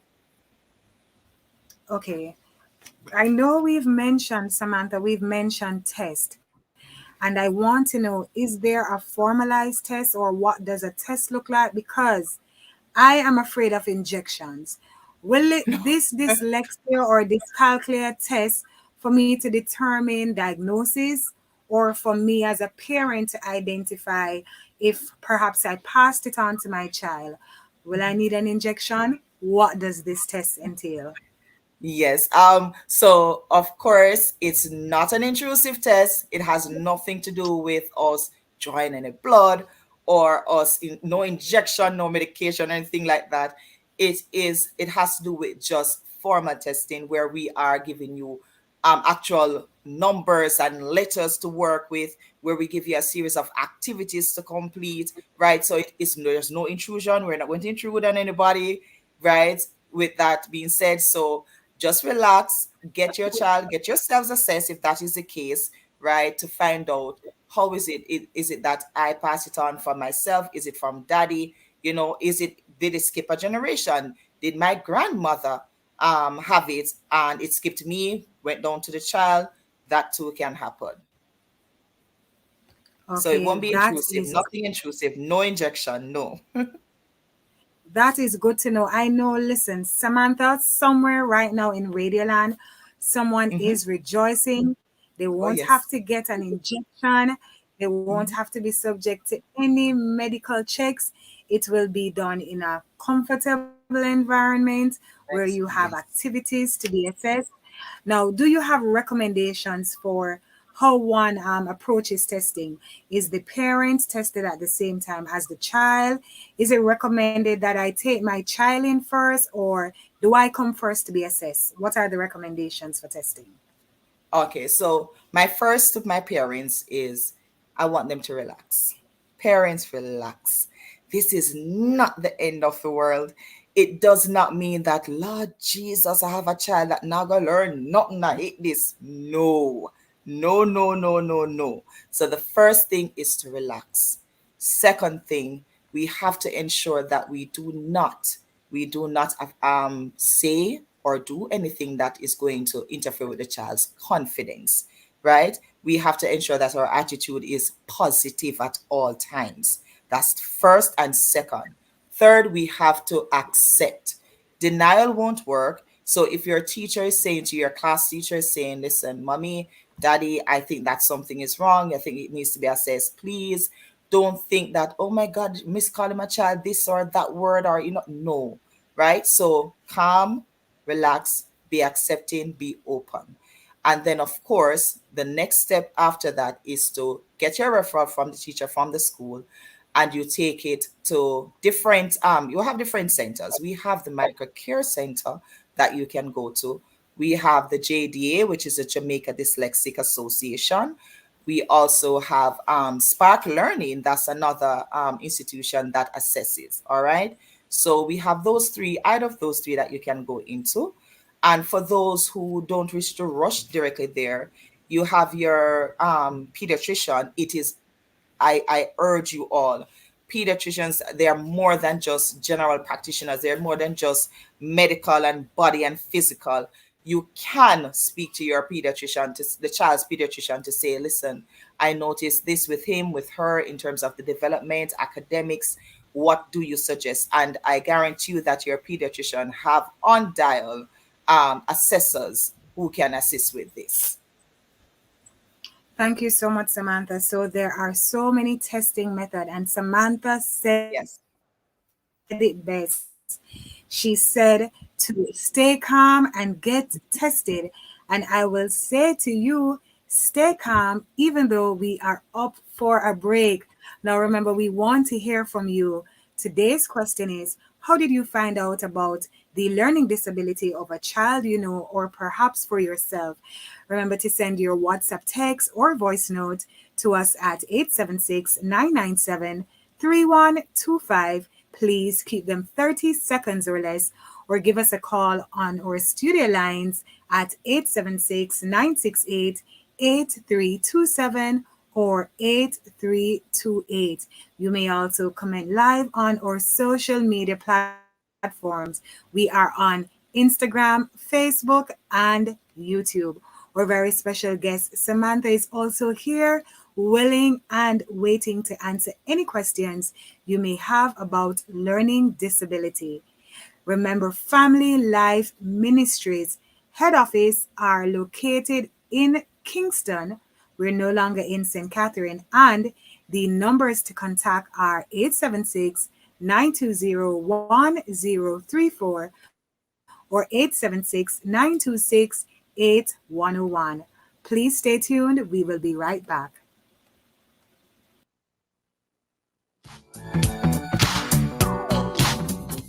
Okay. I know we've mentioned, Samantha, we've mentioned test. And I want to know, is there a formalized test or what does a test look like? Because I am afraid of injections. Will this dyslexia or dyscalculia test for me to determine diagnosis or for me as a parent to identify if perhaps I passed it on to my child? Will I need an injection? What does this test entail? Yes. So of course, it's not an intrusive test. It has nothing to do with us drawing any blood or no injection, no medication, anything like that. It has to do with just formal testing where we are giving you actual numbers and letters to work with, where we give you a series of activities to complete, right? So there's no intrusion. We're not going to intrude on anybody, right? With that being said, so just relax, get your child, get yourselves assessed if that is the case, right? To find out how is it? Is it that I pass it on from myself? Is it from daddy? Did it skip a generation? Did my grandmother have it and it skipped me, went down to the child? That too can happen. So it Okay, won't be intrusive, nothing intrusive, no injection, no. that is good to know. I know, listen, Samantha, somewhere right now in Radioland, someone is rejoicing. They won't have yes. to get an injection. They won't have to be subject to any medical checks. It will be done in a comfortable environment where you have Yes. activities to be assessed. Now, do you have recommendations for how one approaches testing? Is the parent tested at the same time as the child? Is it recommended that I take my child in first, or do I come first to be assessed? What are the recommendations for testing? Okay, so my first to my parents is I want them to relax. Parents, relax. This is not the end of the world. It does not mean that, Lord Jesus, I have a child that not gonna learn nothing. I hate this. No, no, no, no, no, no. So the first thing is to relax. Second thing, we have to ensure that we do not say or do anything that is going to interfere with the child's confidence, right? We have to ensure that our attitude is positive at all times. That's first and second. Third, we have to accept. Denial won't work. So if your teacher is saying to your class teacher is saying, listen, mommy, daddy, I think that something is wrong. I think it needs to be assessed. Please don't think that, oh my God, miss calling my child this or that word, or no, right? So calm, relax, be accepting, be open. And then, of course, the next step after that is to get your referral from the teacher, from the school, and you take it to you have different centers. We have the micro care center that you can go to. We have the JDA, which is the Jamaica Dyslexic Association. We also have Spark Learning. That's another institution that assesses. All right. So we have those three, out of those three, that you can go into. And for those who don't wish to rush directly there, you have your pediatrician. I urge you all, pediatricians, they are more than just general practitioners. They're more than just medical and body and physical. You can speak to your pediatrician, to the child's pediatrician, to say, listen, I noticed this with him, with her, in terms of the development, academics. What do you suggest? And I guarantee you that your pediatrician have on dial assessors who can assist with this. Thank you so much, Samantha. So there are so many testing methods, and Samantha said it best. She said to stay calm and get tested. And I will say to you, stay calm, even though we are up for a break. Now, remember, we want to hear from you. Today's question is, how did you find out about the learning disability of a child you know, or perhaps for yourself? Remember to send your WhatsApp text or voice note to us at 876-997-3125. Please keep them 30 seconds or less, or give us a call on our studio lines at 876-968-8327 or 8328. You may also comment live on our social media platforms. We are on Instagram, Facebook, and YouTube. Our very special guest, Samantha, is also here, willing and waiting to answer any questions you may have about learning disability. Remember, Family Life Ministries head office are located in Kingston. We're no longer in St. Catherine, and the numbers to contact are 876-920-1034 or 876-926-8101. Please stay tuned. We will be right back.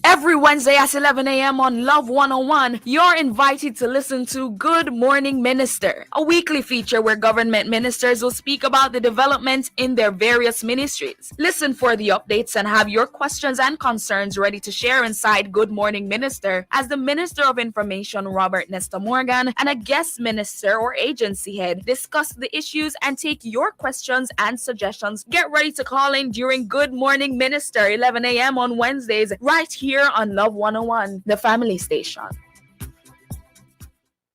Every Wednesday at 11 a.m. on Love 101, you're invited to listen to Good Morning Minister, a weekly feature where government ministers will speak about the developments in their various ministries. Listen for the updates and have your questions and concerns ready to share inside Good Morning Minister as the Minister of Information, Robert Nesta Morgan, and a guest minister or agency head discuss the issues and take your questions and suggestions. Get ready to call in during Good Morning Minister, 11 a.m. on Wednesdays, right here on Love 101, the family station.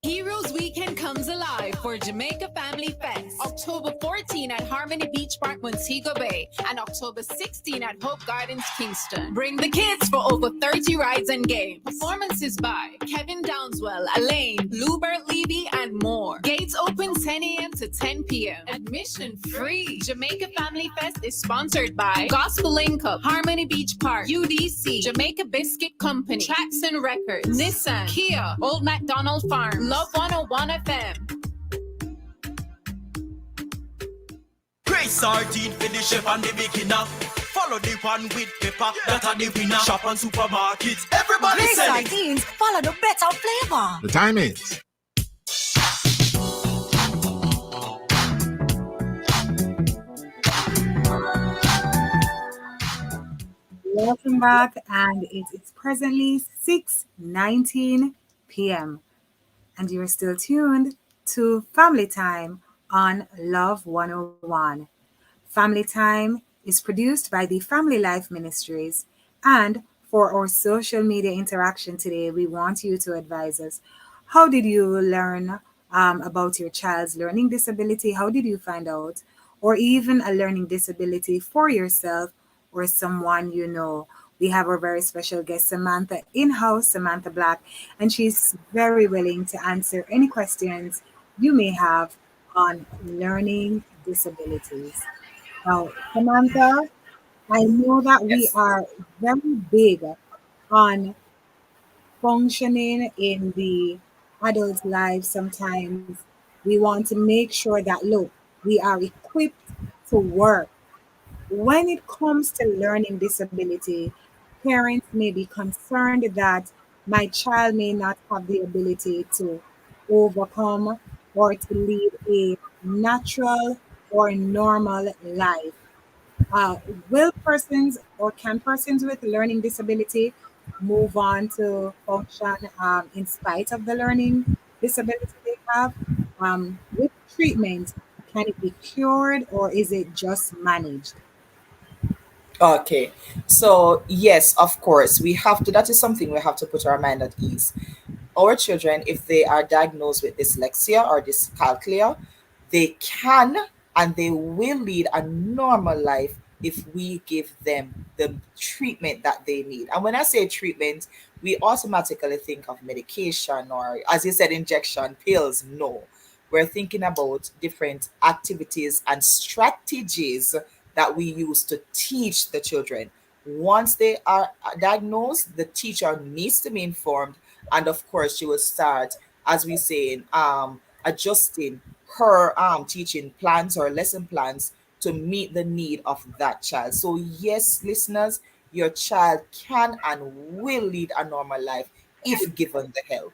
Heroes Weekend comes alive for Jamaica Family Fest. October 14 at Harmony Beach Park, Montego Bay, and October 16 at Hope Gardens, Kingston. Bring the kids for over 30 rides and games. Performances by Kevin Downswell, Elaine, Lubert Levy, and more. Gates open 10 a.m. to 10 p.m. Admission free. Jamaica Family Fest is sponsored by Gospel Link Up, Harmony Beach Park, UDC, Jamaica Biscuit Company, Traxon Records, Nissan, Kia, Old MacDonald Farm, Love 101 FM. Grace sardine for the chef and the beginner. Follow the one with pepper, that are the winner. Shop on supermarkets, everybody Grace sell it. sardines follow the better flavor. The time is Welcome back, and it is presently 6:19 p.m. and you're still tuned to Family Time on Love 101. Family Time is produced by the Family Life Ministries, and for our social media interaction today, we want you to advise us. How did you learn about your child's learning disability? How did you find out? Or even a learning disability for yourself or someone you know. We have our very special guest, Samantha, in-house, Samantha Black, and she's very willing to answer any questions you may have on learning disabilities. Now, Samantha, I know that we are very big on functioning in the adult life. Sometimes we want to make sure that, look, we are equipped to work. When it comes to learning disability, parents may be concerned that my child may not have the ability to overcome or to lead a natural or normal life. Will persons or can persons with learning disability move on to function in spite of the learning disability they have? With treatment, can it be cured or is it just managed? Okay. So, yes, of course, we have to, that is something we have to put our mind at ease. Our children, if they are diagnosed with dyslexia or dyscalculia, they can and they will lead a normal life if we give them the treatment that they need. And when I say treatment, we automatically think of medication or, as you said, injection, pills. No, we're thinking about different activities and strategies that we use to teach the children. Once they are diagnosed, the teacher needs to be informed, and of course, she will start, as we say, adjusting her teaching plans or lesson plans to meet the need of that child. So, yes, listeners, your child can and will lead a normal life if given the help.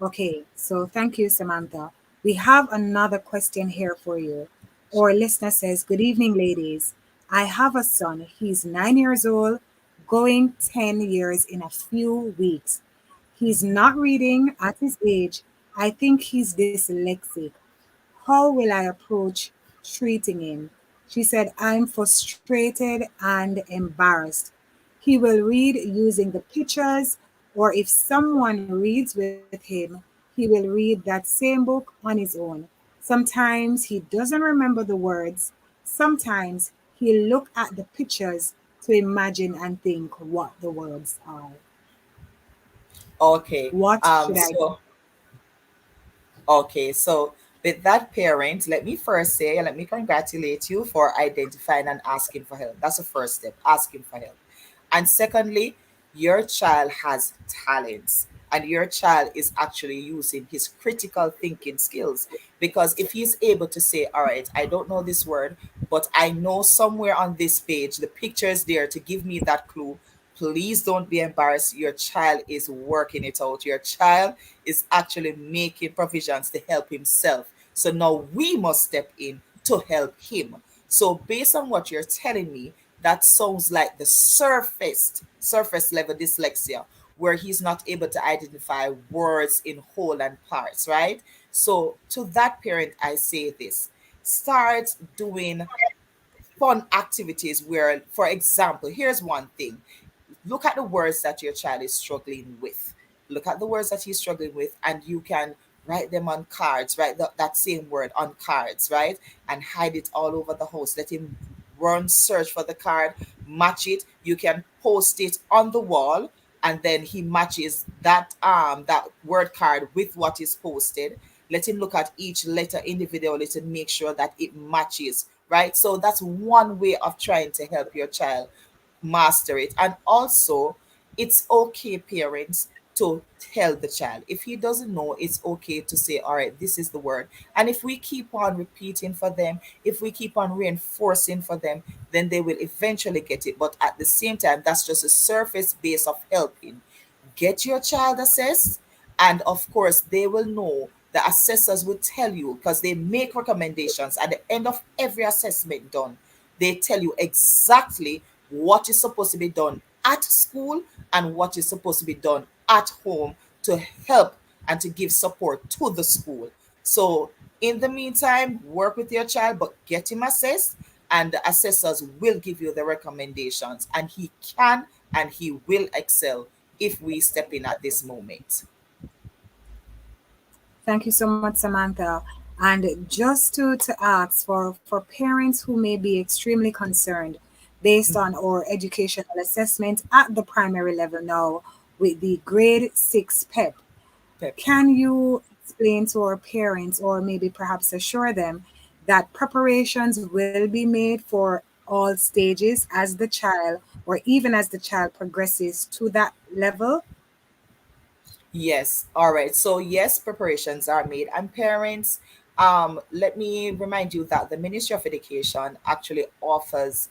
Okay, so thank you, Samantha. We have another question here for you. Our listener says, good evening, ladies. I have a son. He's 9 years old, going 10 years in a few weeks. He's not reading at his age. I think he's dyslexic. How will I approach treating him? She said, I'm frustrated and embarrassed. He will read using the pictures, or if someone reads with him, he will read that same book on his own. Sometimes he doesn't remember the words. Sometimes he'll look at the pictures to imagine and think what the words are. Okay. What should I do? So Okay, so with that parent, let me first say, let me congratulate you for identifying and asking for help. That's the first step, asking for help. And secondly, your child has talents and your child is actually using his critical thinking skills. Because if he's able to say, all right, I don't know this word, but I know somewhere on this page, the picture is there to give me that clue. Please don't be embarrassed. Your child is working it out. Your child is actually making provisions to help himself. So now we must step in to help him. So based on what you're telling me, that sounds like the surface level dyslexia, where he's not able to identify words in whole and parts, right? So to that parent, I say this: start doing fun activities where, for example, here's one thing: look at the words that your child is struggling with. Look at the words that he's struggling with, and you can write them on cards, write that same word on cards, right? And hide it all over the house. Let him run, search for the card, match it. You can post it on the wall, and then he matches that word card with what is posted. Let him look at each letter individually to make sure that it matches, right? So that's one way of trying to help your child master it. And also, it's okay, parents, to tell the child. If he doesn't know, it's okay to say, all right, this is the word. And if we keep on repeating for them, if we keep on reinforcing for them, then they will eventually get it. But at the same time, that's just a surface base of helping. Get your child assessed, and of course they will know, the assessors will tell you, because they make recommendations at the end of every assessment done. They tell you exactly what is supposed to be done at school and what is supposed to be done at home to help and to give support to the school. So in the meantime, work with your child, but get him assessed, and the assessors will give you the recommendations, and he can and he will excel if we step in at this moment. Thank you so much, Samantha. And just to ask for parents who may be extremely concerned based on our educational assessment at the primary level now with the grade 6 PEP, Pep. can you explain to our parents or maybe perhaps assure them that preparations will be made for all stages as the child or even as the child progresses to that level? Yes. All right. So yes, preparations are made. And parents, let me remind you that the Ministry of Education actually offers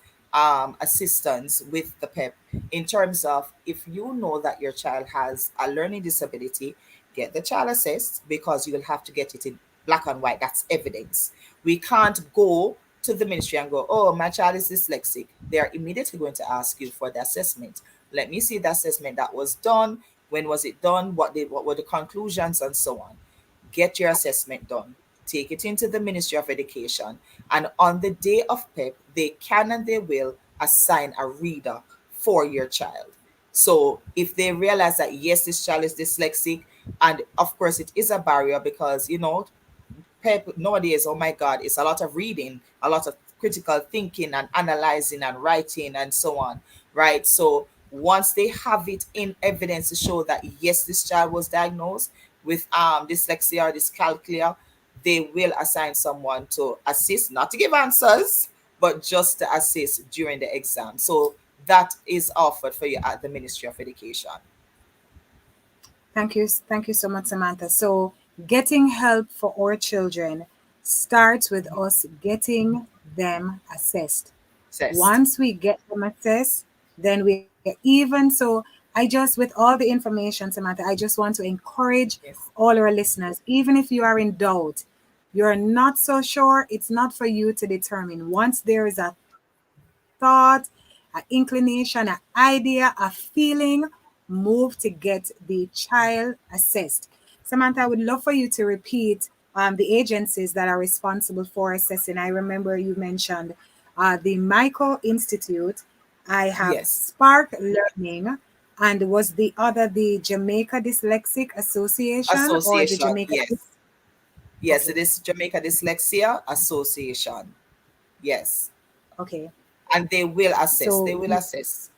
assistance with the PEP in terms of, if you know that your child has a learning disability, get the child assessed, because you will have to get it in black and white. That's evidence. We can't go to the ministry and go, oh, my child is dyslexic. They are immediately going to ask you for the assessment. Let me see the assessment that was done. When was it done? What were the conclusions, and so on? Get your assessment done. take it into the Ministry of Education, and on the day of PEP, they can and they will assign a reader for your child. So if they realize that yes, this child is dyslexic, and of course it is a barrier because PEP nowadays, oh my God, it's a lot of reading, a lot of critical thinking and analyzing and writing and so on, right? So once they have it in evidence to show that yes, this child was diagnosed with dyslexia or dyscalculia, they will assign someone to assist, not to give answers, but just to assist during the exam. So that is offered for you at the Ministry of Education. Thank you so much, Samantha. So, getting help for our children starts with us getting them assessed. Assessed. Once we get them assessed, then we even so. I just, with all the information, Samantha, I just want to encourage all our listeners, even if you are in doubt, you're not so sure, it's not for you to determine. Once there is a thought, an inclination, an idea, a feeling, move to get the child assessed. Samantha, I would love for you to repeat the agencies that are responsible for assessing. I remember you mentioned the Michael Institute. I have Yes. Spark Learning, and was the other the Jamaica Dyslexic Association or the Association, Jamaica? yes. Yes, it Okay, is Jamaica Dyslexia Association. Yes. okay. And they will assess. They So will assess.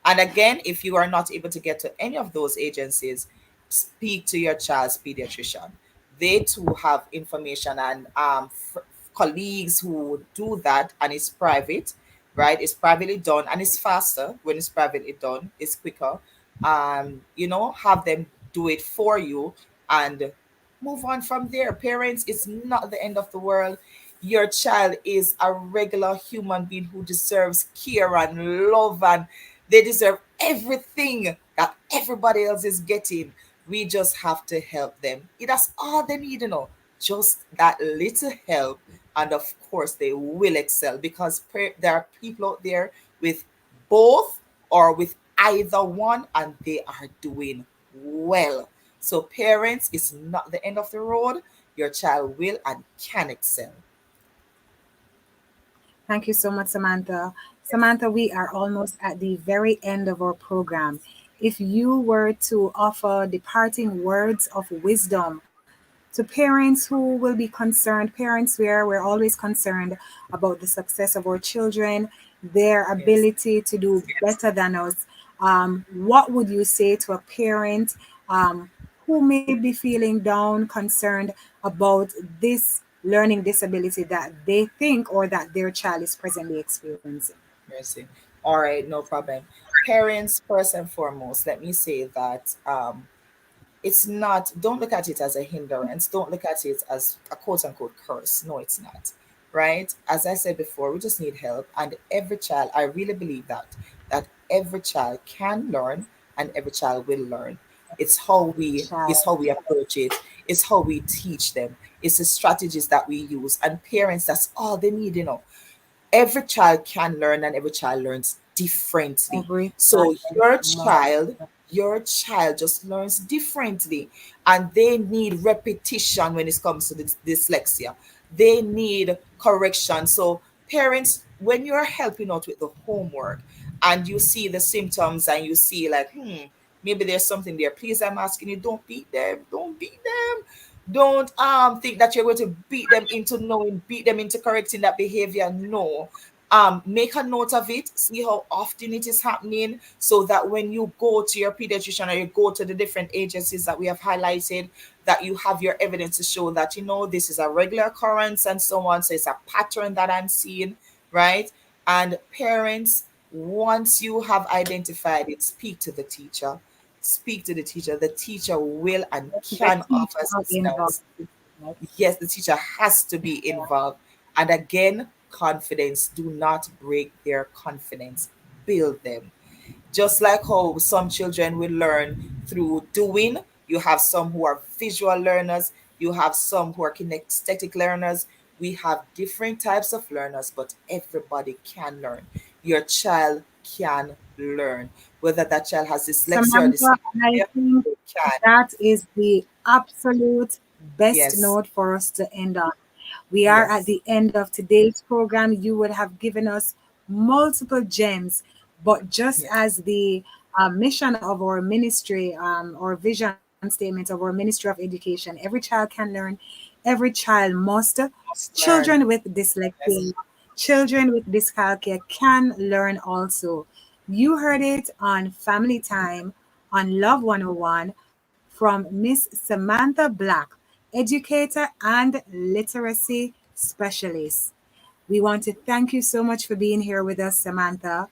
And again, if you are not able to get to any of those agencies, speak to your child's pediatrician. They too have information and colleagues who do that, and it's private, right? It's privately done and it's faster when it's privately done, it's quicker. Have them do it for you and move on from there. Parents, it's not the end of the world. Your child is a regular human being who deserves care and love, and they deserve everything that everybody else is getting. We just have to help them. That's all they need. Just that little help, and of course, they will excel because there are people out there with both or with either one, and they are doing well. So, parents, it's not the end of the road. Your child will and can excel. thank you so much, Samantha. Samantha, we are almost at the very end of our program. If you were to offer departing words of wisdom to parents who will be concerned, parents where we're always concerned about the success of our children, their Yes. ability to do better than us, what would you say to a parent who may be feeling down, concerned about this learning disability that they think or that their child is presently experiencing? Mercy. All right, no problem. Parents, first and foremost, let me say that it's not, don't look at it as a hindrance. Don't look at it as a quote unquote curse. No, it's not. Right? As I said before, we just need help. And every child, I really believe that every child can learn and every child will learn. It's how we approach it. It's how we teach them. It's the strategies that we use. And parents, that's all they need. Every child can learn and every child learns differently. Every So child your must. child just learns differently, and they need repetition when it comes to dyslexia. They need correction. So parents, when you're helping out with the homework and you see the symptoms and you see like maybe there's something there, please, I'm asking you, don't beat them. Don't beat them. Don't think that you're going to beat them into correcting that behavior. No. Make a note of it, see how often it is happening, so that when you go to your pediatrician or you go to the different agencies that we have highlighted, that you have your evidence to show that this is a regular occurrence and so on. So it's a pattern that I'm seeing, right? And parents, once you have identified it, speak to the teacher. Speak to the teacher. The teacher will and The can offer teacher involved. assistance. Yes, the teacher has to be involved. And again, confidence. Do not break their confidence. Build them. Just like how some children will learn through doing, you have some who are visual learners, you have some who are kinesthetic learners. We have different types of learners, but everybody can learn. Your child can learn. Whether that child has dyslexia or Samantha, I dyscalculia, think they can. that is the absolute best Yes. note for us to end on. We are at Yes. the end of today's program. You would have given us multiple gems, but just Yes. as the mission of our ministry or vision statement of our Ministry of Education, every child can learn, every child must. Must learn. Children with Yes. dyslexia, children with dyscalculia can learn also. You heard it on Family Time on Love 101 from Miss Samantha Black, educator and literacy specialist. We want to thank you so much for being here with us, Samantha.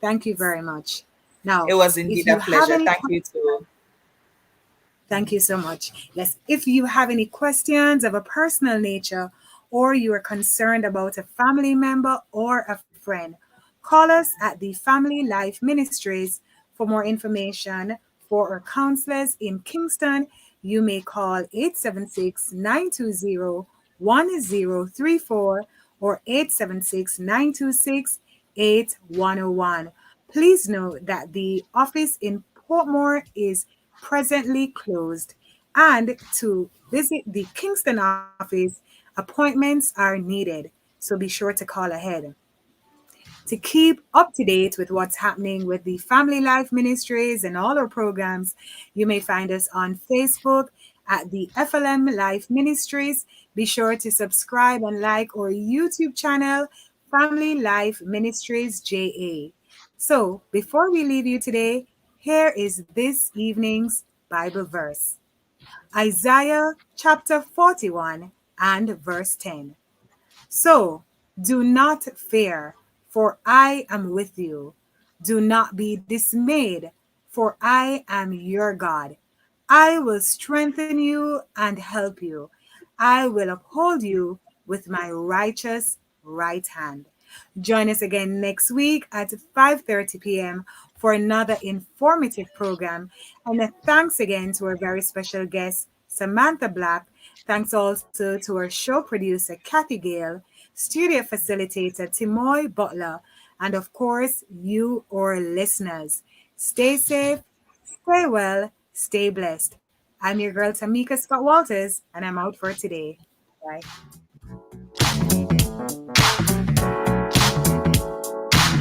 Thank you very much. It Now, was indeed if a you have pleasure. any Thank you too. Thank you so much. Yes, if you have any questions of a personal nature or you are concerned about a family member or a friend, call us at the Family Life Ministries. For more information for our counselors in Kingston, you may call 876-920-1034 or 876-926-8101. Please note that the office in Portmore is presently closed, and to visit the Kingston office, appointments are needed, so be sure to call ahead. To keep up to date with what's happening with the Family Life Ministries and all our programs, you may find us on Facebook at the FLM Life Ministries. Be sure to subscribe and like our YouTube channel, Family Life Ministries JA. So, before we leave you today, here is this evening's Bible verse. Isaiah chapter 41 and verse 10. So do not fear, for I am with you. Do not be dismayed, for I am your God. I will strengthen you and help you. I will uphold you with my righteous right hand. Join us again next week at 5:30 p.m. for another informative program. And a thanks again to our very special guest, Samantha Black. Thanks also to our show producer, Kathy Gale, studio facilitator, Timoy Butler, and of course, you, our listeners. Stay safe, stay well, stay blessed. I'm your girl, Tamika Scott Walters, and I'm out for today. Bye.